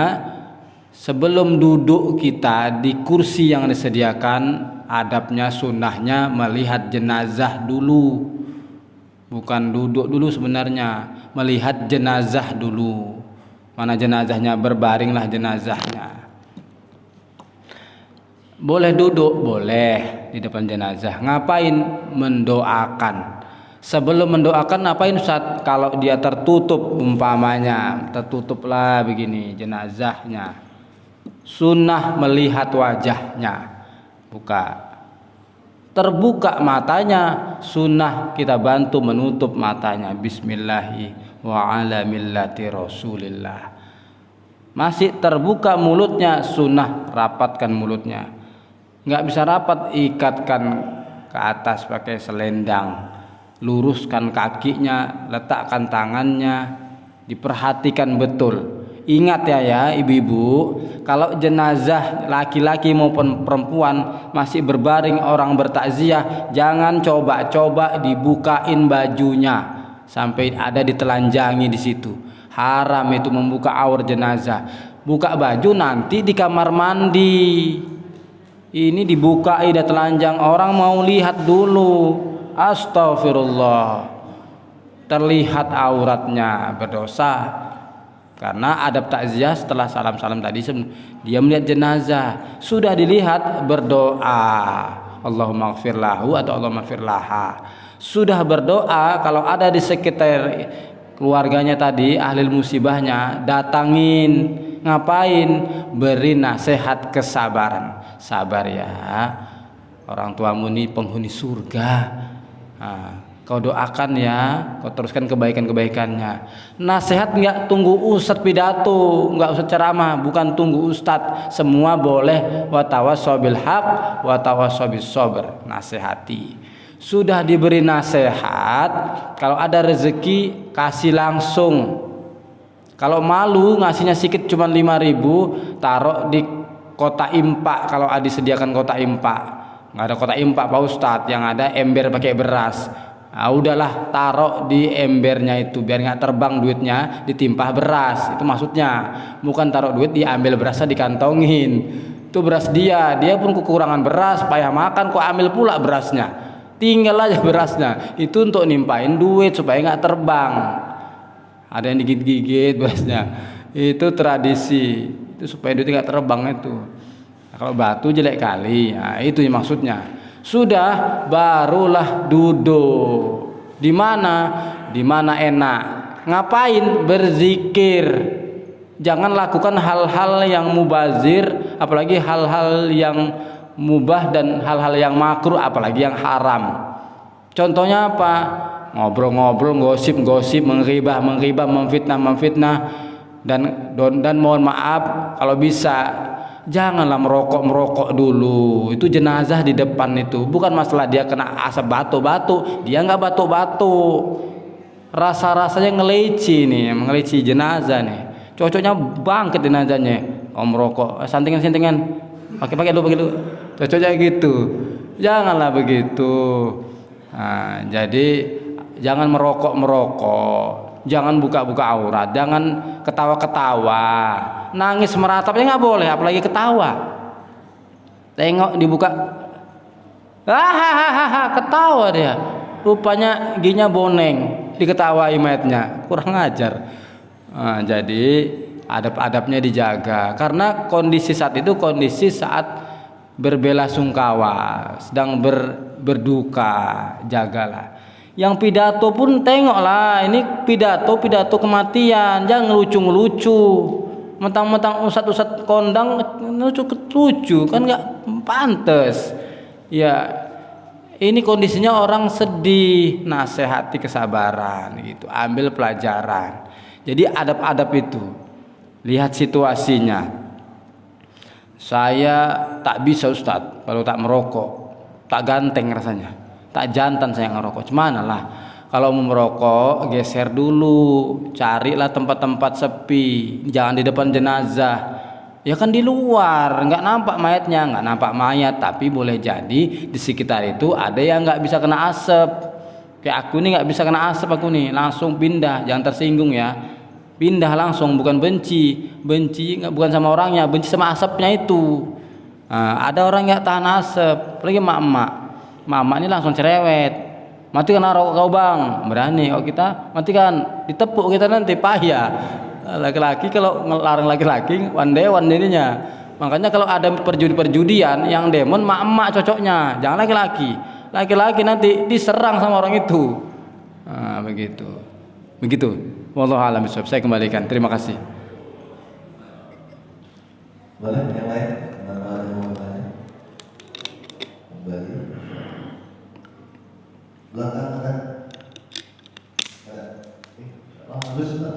Speaker 2: sebelum duduk kita di kursi yang disediakan, adabnya, sunnahnya melihat jenazah dulu. Bukan duduk dulu sebenarnya, melihat jenazah dulu. Mana jenazahnya, berbaringlah jenazahnya. Boleh duduk, boleh di depan jenazah. Ngapain? Mendoakan. Sebelum mendoakan ngapain Ustaz? Kalau dia tertutup umpamanya, tertutuplah begini jenazahnya. Sunnah melihat wajahnya. Buka, terbuka matanya, sunnah kita bantu menutup matanya. Bismillahi wa ala millati Rasulillah. Masih terbuka mulutnya, sunnah rapatkan mulutnya. nggak bisa rapat, ikatkan ke atas pakai selendang, luruskan kakinya, letakkan tangannya, diperhatikan betul. Ingat ya ibu-ibu, kalau jenazah laki-laki maupun perempuan masih berbaring orang bertakziah, jangan coba-coba dibukain bajunya sampai ada ditelanjangi di situ. Haram itu membuka aurat jenazah. Buka baju nanti di kamar mandi. Ini dibukai dah telanjang, orang mau lihat dulu. Astagfirullah. Terlihat auratnya, berdosa. Karena adab takziah setelah salam-salam tadi dia melihat jenazah, sudah dilihat berdoa, Allahumma ighfir lahu atau Allahumma ighfir laha. Sudah berdoa, kalau ada di sekitar keluarganya tadi ahli musibahnya, datangin. Ngapain? Beri nasihat kesabaran. Sabar ya, orang tuamu ini penghuni surga. Kau doakan ya, kau teruskan kebaikan-kebaikannya. Nasihat nggak tunggu ustadz pidato, nggak usah ceramah, bukan tunggu ustadz. Semua boleh. Wa tawassaw bil haq wa tawassaw bis sabr. Nasihati. Sudah diberi nasihat, kalau ada rezeki kasih langsung. Kalau malu ngasihnya sedikit cuma 5.000, taruh di kotak impak. Kalau disediakan kotak impak, nggak ada kotak impak Pak Ustadz, yang ada ember pakai beras. Nah, udahlah taruh di embernya itu biar nggak terbang duitnya, ditimpah beras. Itu maksudnya, bukan taruh duit diambil berasnya dikantongin. Itu beras dia pun kekurangan beras, payah makan kok ambil pula berasnya. Tinggal aja berasnya. Itu untuk nimpain duit supaya nggak terbang. Ada yang digigit-gigit berasnya. Itu tradisi. Itu supaya duitnya nggak terbang itu. Nah, kalau batu jelek kali. Nah, itu yang maksudnya. Sudah barulah duduk. Di mana? Di mana enak. Ngapain? Berzikir. Jangan lakukan hal-hal yang mubazir, apalagi hal-hal yang mubah dan hal-hal yang makruh, apalagi yang haram. Contohnya apa? Ngobrol-ngobrol, gosip-gosip, menghibah, memfitnah, dan mohon maaf kalau bisa janganlah merokok dulu. Itu jenazah di depan itu, bukan masalah dia kena asap batu-batu, dia nggak batu-batu. Rasa-rasanya ngeleci nih, mengeleci jenazah nih. Cocoknya bangkit jenazahnya. Merokok, santingan, pakai dulu. Cocoknya gitu. Janganlah begitu. Nah, jadi jangan merokok, jangan buka-buka aurat, jangan ketawa-ketawa, nangis meratapnya nggak boleh, apalagi ketawa. Tengok dibuka, hahaha, ketawa dia, rupanya giginya boneng, diketawai mayatnya, kurang ajar. Nah, jadi adab-adabnya dijaga, karena kondisi saat itu kondisi saat berbelasungkawa, sedang berduka, jagalah. Yang pidato pun tengoklah, ini pidato kematian, jangan ngelucu, mentang-mentang ustadz kondang lucu kan nggak pantas. Ya, ini kondisinya orang sedih, nasihati kesabaran gitu, ambil pelajaran. Jadi adab-adab itu, lihat situasinya. Saya tak bisa ustadz kalau tak merokok, tak ganteng rasanya, tak jantan saya ngerokok. Cuman lah, kalau mau merokok geser dulu, carilah tempat-tempat sepi, jangan di depan jenazah. Ya kan di luar, nggak nampak mayatnya, nggak nampak mayat, tapi boleh jadi di sekitar itu ada yang nggak bisa kena asap. Kayak aku nih nggak bisa kena asap, aku nih langsung pindah, jangan tersinggung ya. Pindah langsung, bukan benci nggak, bukan sama orangnya, benci sama asapnya itu. Nah, ada orang nggak tahan asap, apalagi emak ini langsung cerewet, matikan rokok kau bang, berani kalau kita matikan, ditepuk kita nanti payah. Laki-laki kalau ngelarang laki-laki one day ininya. Makanya kalau ada perjudian yang demon emak cocoknya, jangan laki-laki nanti diserang sama orang itu. Nah, begitu. Wallahu a'lam bishawab. Saya kembalikan. Terima kasih.
Speaker 1: Boleh yang lain? Mana ada yang mau bertanya? Kembali. Belakang kan? Ada. Bagus Pak.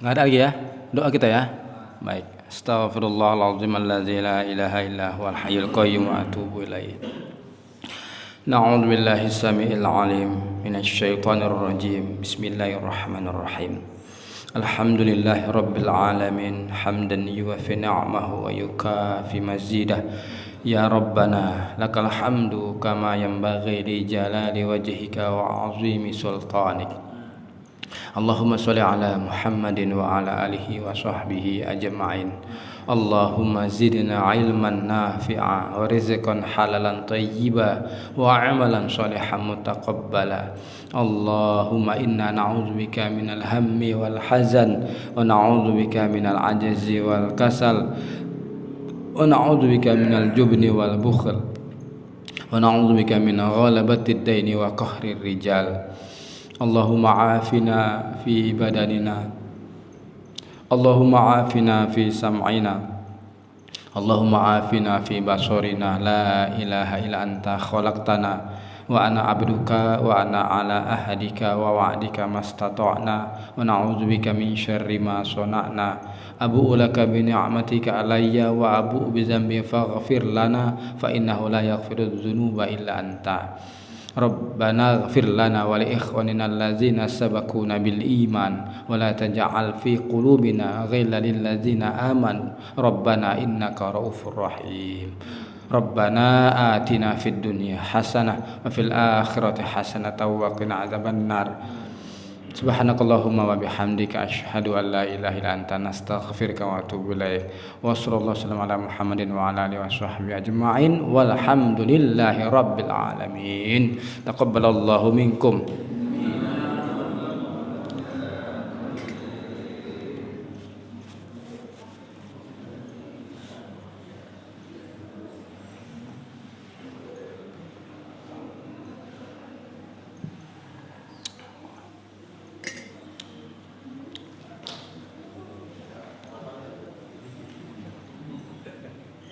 Speaker 2: Nggak ada lagi ya? Doa kita ya. Baik. Astaghfirullahaladzim alladzi la ilaha illa huwal hayyul qayyum wa atubu ilaih. Na'udzu billahi samii'il 'aliim minasy syaithanir rajiim. Bismillahirrahmanirrahim. Alhamdulillahi rabbil alamin hamdan yuwaffi ni'amahu wa yukafi mazidah. Ya Rabbana lakal hamdu kama yanbaghi li jalali wajhika wa 'azimi sultanik. Allahumma sholli ala Muhammadin wa ala alihi wa sahbihi ajma'in. Allahumma zidna ilman nafi'a wa rizqan halalan tayyiba wa amalan sholihan mutaqabbala. Allahumma inna na'udzubika minal hammi wal hazan wa na'udzubika minal ajzi wal kasal wa na'udzubika minal jubni wal bukhl wa na'udzubika min ghalabatid daini wa qahrir rijal. Allahumma afina fi badanina, Allahumma afina fi sam'ina, Allahumma afina fi basarina. La ilaha illa anta khalaqtana wa ana abduka wa ana ala ahadika wa wa'dika mastata'na wa na'udzubika min syarri ma sana'na. Abu'u laka bi ni'matika alayya wa abu'u bi dzambi faghfir lana fa innahu la yaghfiru dzunuba illa anta. Rabbana ighfir lana wa li ikhwanina allazina sabaquna bil iman wa la taj'al fi qulubina ghillan lil ladzina amanu Rabbana innaka raufur rahim. Rabbana atina fid dunya hasanah wa fil akhirati hasanah wa qina adzabannar. Subhanakallahumma wa bihamdika asyhadu an la ilaha illa anta nastaghfiruka wa atubu ilaik. Wa sallallahu ala Muhammadin wa ala alihi wa sahbihi ajma'in walhamdulillahi rabbil alamin. Taqabbalallahu minkum.